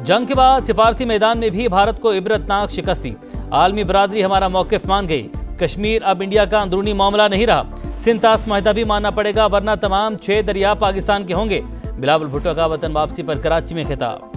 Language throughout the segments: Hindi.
जंग के बाद सिफारती मैदान में भी भारत को इबरतनाक शिकस्ती। आलमी बरादरी हमारा मौकिफ मान गई। कश्मीर अब इंडिया का अंदरूनी मामला नहीं रहा। सिंतास माहिदा भी मानना पड़ेगा, वरना तमाम 6 दरिया पाकिस्तान के होंगे। बिलावल भुट्टो का वतन वापसी पर कराची में खिताब।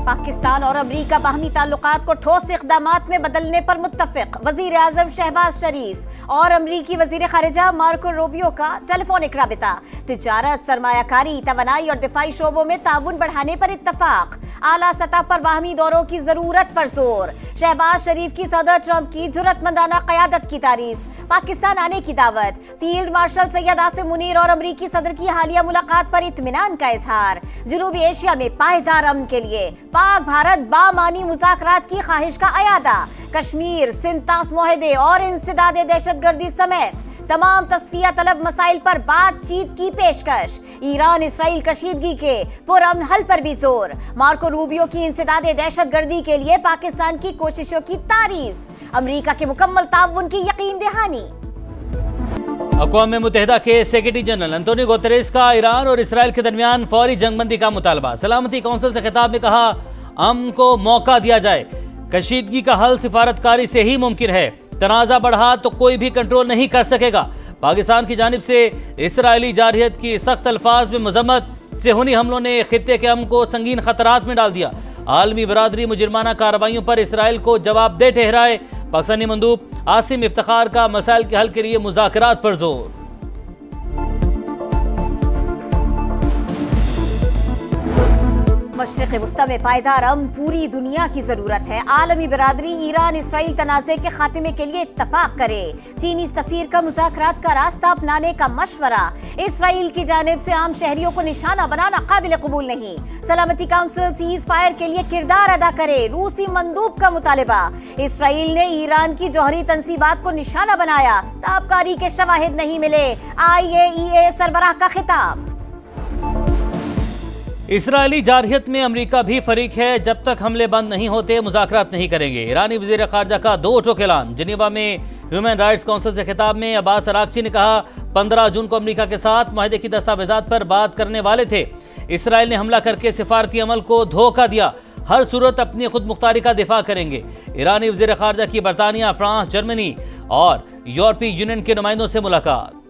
पाकिस्तान और अमरीका बाहमी ताल्लुकात को ठोस इक़दामात में बदलने पर मुत्तफ़िक़। वज़ीर आज़म शहबाज शरीफ और अमरीकी वज़ीर ख़ारिजा मार्को रूबियो का टेलीफोनिक राबिता। तिजारत, सरमायाकारी, तवानाई और दिफ़ाई शोबों में ताउन बढ़ाने पर इत्तफ़ाक़। आला सतह पर बाहमी दौरों की ज़रूरत पर जोर। शहबाज शरीफ की सदर ट्रंप की जुर्रतमंदाना क़यादत की तारीफ। पाकिस्तान आने की दावत। फील्ड मार्शल सैयद आसिम मुनीर और अमरीकी सदर की हालिया मुलाकात पर इत्मीनान का इजहार। जनूबी एशिया में पायदार अमन के लिए पाक भारत बामानी मुज़ाकरात की ख्वाहिश का अयादा। कश्मीर, सिंतास मुआहदे और इंसदाद दहशतगर्दी समेत तमाम तस्फिया तलब मसाइल पर बातचीत की पेशकश। ईरान इसराइल कशीदगी के पुरअमन हल पर भी जोर। मार्को रूबियो की इंसदाद दहशतगर्दी के लिए पाकिस्तान की कोशिशों की तारीफ। अमरीका के मुकम्मल ताउन की यकीन दहानी। अक़वाम मुत्तहिदा के सेक्रेटरी जनरल अंतोनियो गुतेरेस का ईरान और इसराइल के दरमियान फौरी जंगबंदी का मुतालबा। सलामती कौंसिल से खिताब में कहा, अमन को मौका दिया जाए। कशीदगी का हल सिफारतकारी से ही मुमकिन है। तनाज़ा बढ़ा तो कोई भी कंट्रोल नहीं कर सकेगा। पाकिस्तान की जानिब से इसराइली जारहियत की सख्त अल्फाज में मजम्मत। सेहूनी हमलों ने खित्ते के अमन को संगीन खतरात में डाल दिया। आलमी बरादरी मुजरिमाना कार्रवाइयों पर इसराइल को जवाबदेह ठहराए। पाकिस्तानी मंदूब आसिम इफ्तिखार का मसाइल के हल के लिए मुज़ाकरात पर जोर। मशरिक़ वुस्ता में पायदार अमन पूरी दुनिया की जरूरत है। आलमी बरादरी ईरान इसराइल तनाज़े के खात्मे के लिए इत्तफाक करे। चीनी सफीर का मुज़ाकरात का रास्ता अपनाने का मशवरा। इसराइल की जानिब से आम शहरियों को निशाना बनाना काबिल कबूल नहीं। सलामती काउंसिल सीज फायर के लिए किरदार अदा करे। रूसी मंदूब का मुतालिबा। इसराइल ने ईरान की जौहरी तंसीबात को निशाना बनाया। ताबकारी के शवाहिद नहीं मिले। IAEA सरबराह का खिताब। इसराइली जारहियत में अमरीका भी फरीक है। जब तक हमले बंद नहीं होते मुज़ाकरात नहीं करेंगे। ईरानी वज़ीर ख़ारिजा का 2 टोक ऐलान। जिनेवा में ह्यूमन राइट्स काउंसिल से खिताब में अब्बास अरागची ने कहा, 15 जून को अमरीका के साथ माहिदे की दस्तावेजात पर बात करने वाले थे। इसराइल ने हमला करके सिफारती अमल को धोखा दिया। हर सूरत अपनी खुद मुख्तारी का दिफा करेंगे। ईरानी वज़ीर ख़ारिजा की बरतानिया, फ्रांस, जर्मनी और यूरोपीय यूनियन के नुमाइंदों से मुलाकात।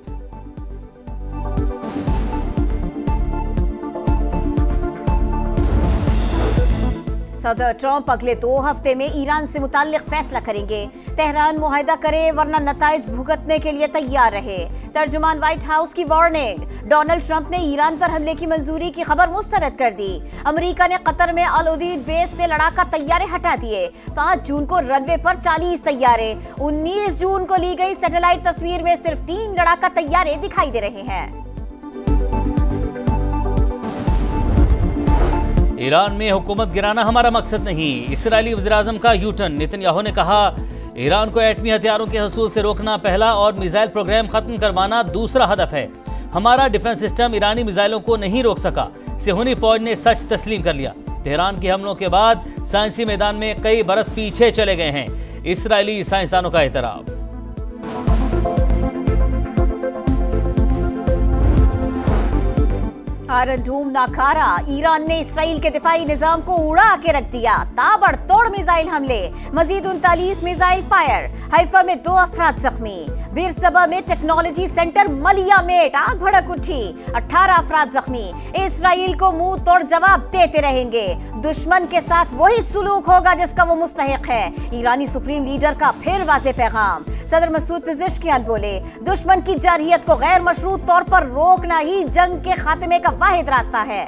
सदर ट्रंप अगले 2 हफ्ते में ईरान से मुताल्लिक फैसला करेंगे। तेहरान मुआहदा करे वरना नताइज भुगतने के लिए तैयार रहे। तर्जुमान व्हाइट हाउस की वार्निंग। डोनाल्ड ट्रंप ने ईरान पर हमले की मंजूरी की खबर मुस्तरद कर दी। अमेरिका ने कतर में अल उदीद बेस से लड़ाका तैयारे हटा दिए। 5 जून को रनवे पर 40 तैयारे। 19 जून को ली गई सैटेलाइट तस्वीर में सिर्फ 3 लड़ाका तैयारे दिखाई दे रहे हैं। ईरान में हुकूमत गिराना हमारा मकसद नहीं। इसराइली वज़ीर-ए-आज़म का यूटर्न। नेतन्याहू ने कहा, ईरान को एटमी हथियारों के हसूल से रोकना पहला और मिसाइल प्रोग्राम खत्म करवाना दूसरा हदफ है। हमारा डिफेंस सिस्टम ईरानी मिसाइलों को नहीं रोक सका। सेहूनी फौज ने सच तस्लीम कर लिया। तेहरान के हमलों के बाद साइंसी मैदान में कई बरस पीछे चले गए हैं। इसराइली साइंसदानों का एतराफ़। आयरन डोम नाकारा। ईरान ने इसराइल के दिफाई निजाम को उड़ा के रख दिया। ताबड़तोड़ मिसाइल हमले। मजीद 39 मिसाइल फायर। हैफा में 2 अफराद जख्मी। बीरसबा में टेक्नोलॉजी सेंटर मलिया में आग भड़क उठी। 18 अफराद जख्मी। इसराइल को मुंह तोड़ जवाब देते रहेंगे। दुश्मन के साथ वही सुलूक होगा जिसका वो मुस्तहिक है। ईरानी सुप्रीम लीडर का फिर वाज़ेह पैगाम। सदर मसूद पिज़ेश्कियान बोले, दुश्मन की जारहियत को गैर मशरूत तौर पर रोकना ही जंग के खात्मे का वाहिद रास्ता है।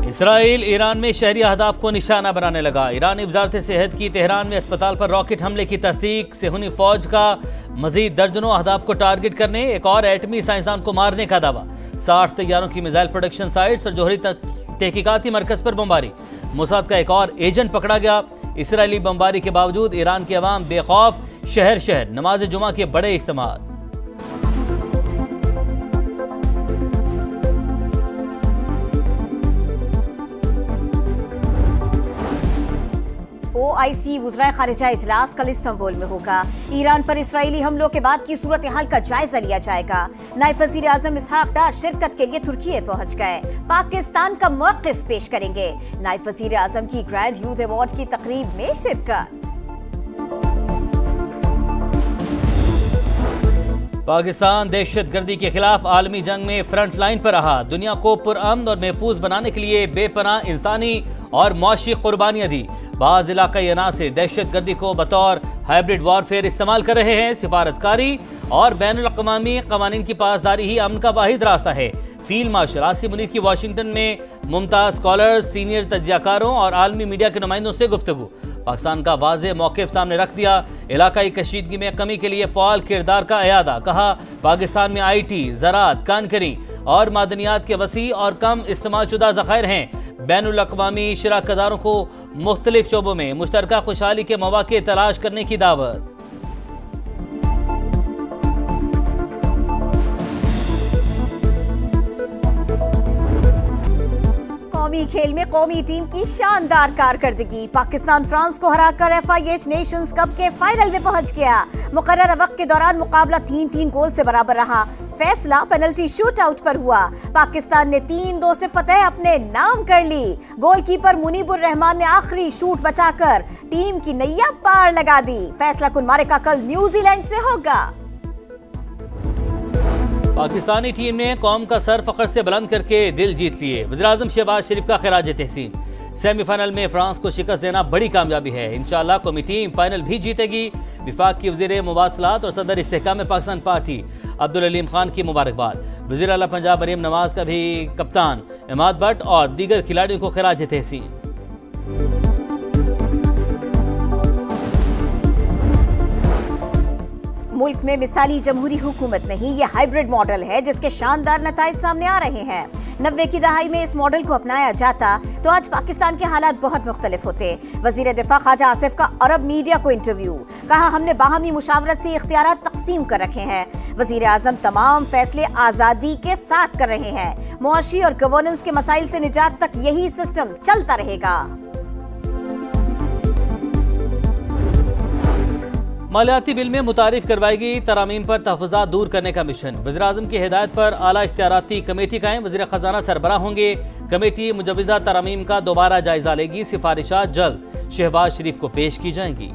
इसराइल ईरान में शहरी अहदाफ को निशाना बनाने लगा। ईरानी वजारत सेहत की तेहरान में अस्पताल पर रॉकेट हमले की तस्दीक। सेहूनी फौज का मजीद दर्जनों अहदाफ को टारगेट करने, एक और एटमी साइंसदान को मारने का दावा। 60 तैयारों की मिसाइल प्रोडक्शन साइट्स और जोहरी तहकीकाती मरकज पर बमबारी। मोसाद का एक और एजेंट पकड़ा गया। इसराइली बमबारी के बावजूद ईरान के अवाम बेखौफ। शहर शहर नमाज जुमा के बड़े इज्तिमा। OIC वज़राए खारिजा इजलास कल इस्तांबुल में होगा। ईरान पर इसराइली हमलों के बाद की सूरत हाल का जायजा लिया जाएगा। नायब वज़ीर आज़म इसहाक डार शिरकत के लिए तुर्की पहुंच गए। पाकिस्तान का मौक़िफ़ पेश करेंगे। नायब वज़ीर आज़म की ग्रैंड यूथ अवार्ड की तकरीब में शिरकत। पाकिस्तान दहशतगर्दी के खिलाफ आलमी जंग में फ्रंट लाइन पर रहा। दुनिया को पुरअमन और महफूज बनाने के लिए बेपनाह इंसानी और मुआशी कुर्बानियां दी। बाज़ इलाकाई अनासिर दहशतगर्दी को बतौर हाइब्रिड वॉरफेयर इस्तेमाल कर रहे हैं। सिफारतकारी और बैनुल अक़वामी क़वानीन की पासदारी ही अमन का वाहिद रास्ता है। फील्ड मार्शल आसिम मुनीर की वाशिंगटन में मुमताज स्कॉलर्स, सीनियर तज्जियाकारों और आलमी मीडिया के नुमाइंदों से गुफ्तगू। पाकिस्तान का वाज़ेह मौक़िफ़ सामने रख दिया। इलाकाई कशीदगी में कमी के लिए फ़आल किरदार का अयादा। कहा पाकिस्तान में IT, ज़राअत, कानकरी और मादनियात के वसी और कम इस्तेमाल शुदा ज़ख़ायर हैं। बैनुल अक़वामी शराकतदारों को मुख्तलिफ शोबों में मुश्तरका खुशहाली के मौक़े तलाश करने की दावत। कौमी खेल में कौमी टीम की शानदार कारकर्दगी। पाकिस्तान फ्रांस को हराकर FIH नेशंस कप के फाइनल में पहुंच गया। मुकर्रर वक्त के दौरान मुकाबला 3-3 गोल से बराबर रहा। फैसला पेनल्टी शूट आउट पर हुआ। पाकिस्तान ने 3-2 से फतेह अपने नाम कर ली। गोलकीपर मुनीबुर रहमान ने आखिरी शूट बचाकर टीम की नैया पार लगा दी। फैसला कुन मारेका कल न्यूजीलैंड से होगा। पाकिस्तानी टीम ने कौम का सर फख्र से बुलंद करके दिल जीत लिए। वज़ीर-ए-आज़म शहबाज शरीफ का खिराज तहसीन। सेमीफाइनल में फ्रांस को शिकस्त देना बड़ी कामयाबी है। इंशाअल्लाह कौमी टीम फाइनल भी जीतेगी। विफाक की वज़ीर मुवासलात और सदर इस्तेहकाम पाकिस्तान पार्टी अब्दुल अलीम खान की मुबारकबाद। वज़ीर आला पंजाब मरीम नवाज का भी कप्तान इमाद भट्ट और दीगर खिलाड़ियों को खिराज तहसीन। मुल्क में मिसाली जमहूरी हुकूमत नहीं, ये हाइब्रिड मॉडल है जिसके शानदार नताइज सामने आ रहे हैं। 90 की दहाई में इस मॉडल को अपनाया जाता तो आज पाकिस्तान के हालात बहुत मुख्तलिफ होते। वजीर दिफा ख्वाजा आसिफ का अरब मीडिया को इंटरव्यू। कहा हमने बाहमी मुशावरत से इख्तियारात तकसीम कर रखे हैं। वजीर आजम तमाम फैसले आजादी के साथ कर रहे हैं। मुआशी और गवर्नेंस के मसाइल से निजात तक यही सिस्टम चलता रहेगा। मालियाती बिल में मुतारिफ करवाएगी तरामीम पर तहफ़्फ़ुज़ात दूर करने का मिशन। वज़ीर-ए-आज़म की हिदायत पर आला इख्तियाराती कमेटी कायम। वज़ीर ख़जाना सरबराह होंगे। कमेटी मुजव्वज़ा तरामीम का दोबारा जायजा लेगी। सिफारिशात जल्द शहबाज शरीफ को पेश की जाएंगी।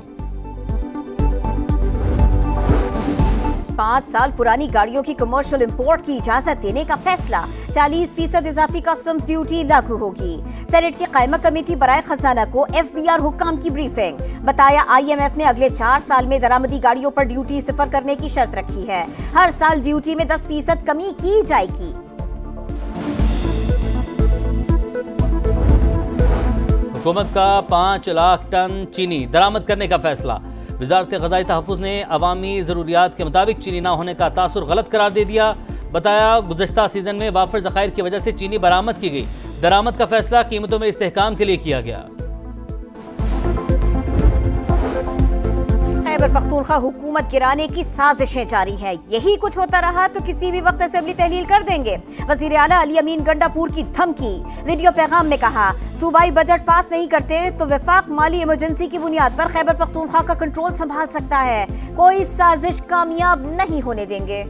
5 साल पुरानी गाड़ियों की कमर्शियल इंपोर्ट की इजाजत देने का फैसला। 40% इजाफी कस्टम्स ड्यूटी लागू होगी। सेनेट की कायमा कमेटी बराए खजाना को FBR हुक्काम की ब्रीफिंग। बताया IMF ने अगले 4 साल में दरामदी गाड़ियों पर ड्यूटी 0 करने की शर्त रखी है। हर साल ड्यूटी में 10% कमी की जाएगी। हुकूमत का 5 लाख टन चीनी दरामद करने का फैसला। वजारत ग़ज़ाई तहफ़्फ़ुज़ ने अवामी ज़रूरियात के मुताबिक चीनी न होने का तासुर गलत करार दे दिया। बताया गुज़श्ता सीजन में वाफर ज़खायर की वजह से चीनी बरामद की गई। दरामद का फैसला कीमतों में इस्तेहकाम के लिए किया गया। खैबर पख्तूनख्वा हुकूमत गिराने की साजिशें जारी है। यही कुछ होता रहा तो किसी भी वक्त असेंबली तहलील कर देंगे। वज़ीर आला अली अमीन गंडापुर की धमकी। वीडियो पैगाम में कहा सूबाई बजट पास नहीं करते तो वफाक माली इमरजेंसी की बुनियाद पर खैबर पख्तूनख्वा का कंट्रोल संभाल सकता है। कोई साजिश कामयाब नहीं होने देंगे।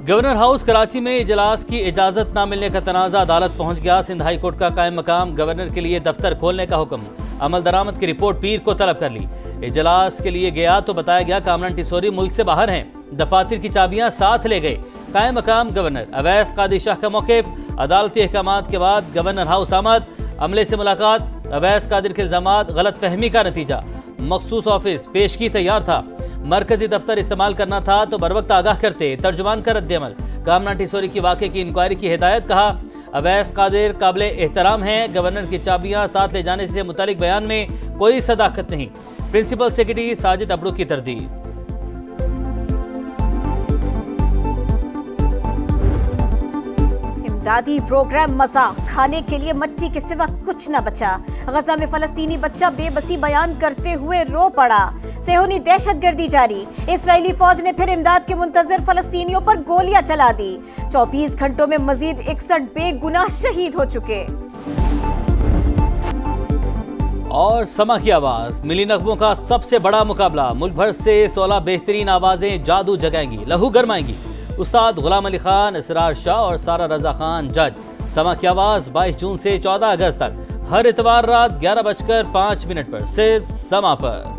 गवर्नर हाउस कराची में इजलास की इजाजत न मिलने का तनाज़ा अदालत पहुंच गया। सिंध हाई कोर्ट का कायम मकाम गवर्नर के लिए दफ्तर खोलने का हुक्म। अमल दरामद की रिपोर्ट पीर को तलब कर ली। इजलास के लिए गया तो बताया गया कामरान टिसोरी मुल्क से बाहर हैं। दफातर की चाबियां साथ ले गए। कायम मकाम गवर्नर अवैस कादिर शाह का मौक़िफ़। अदालती अहकामात के बाद गवर्नर हाउस आमद। अमले से मुलाकात। अवैस कादिर के इल्ज़ामात गलत फहमी का नतीजा। मखसूस ऑफिस पेशगी तैयार था। मरकजी दफ्तर इस्तेमाल करना था तो बर वक्त आगाह करते। तर्जुमान का रद्द-ए-अमल। कामरान टिसोरी की वाक़े की इंक्वायरी की हिदायत। कहा अवैस कादिर काबिले एहतराम हैं। गवर्नर की चाबियां साथ ले जाने से मुतालिक बयान में कोई सदाकत नहीं। प्रिंसिपल सेक्रेटरी साजिद अबड़ू की तरदीद। इमदादी प्रोग्राम मजा खाने के लिए मट्टी के सिवा कुछ न बचा। गजा में फलस्तीनी बच्चा बेबसी बयान करते हुए रो पड़ा। सेहूनी दहशतगर्दी जारी। इस्राएली फौज ने फिर इमदाद के मुंतजर फलस्तीनियों पर गोलियां चला दी। 24 घंटों में मजीद 61 बेगुनाह शहीद हो चुके। और समा की आवाज, मिली नगमों का सबसे बड़ा मुकाबला। मुल्क भर से 16 बेहतरीन आवाजें जादू जगाएंगी, लहू गरमाएंगी। उस्ताद गुलाम अली खान, इसरार शाह और सारा रजा खान जज। समा की आवाज 22 जून से 14 अगस्त तक हर इतवार रात 11:05 पर सिर्फ समा पर।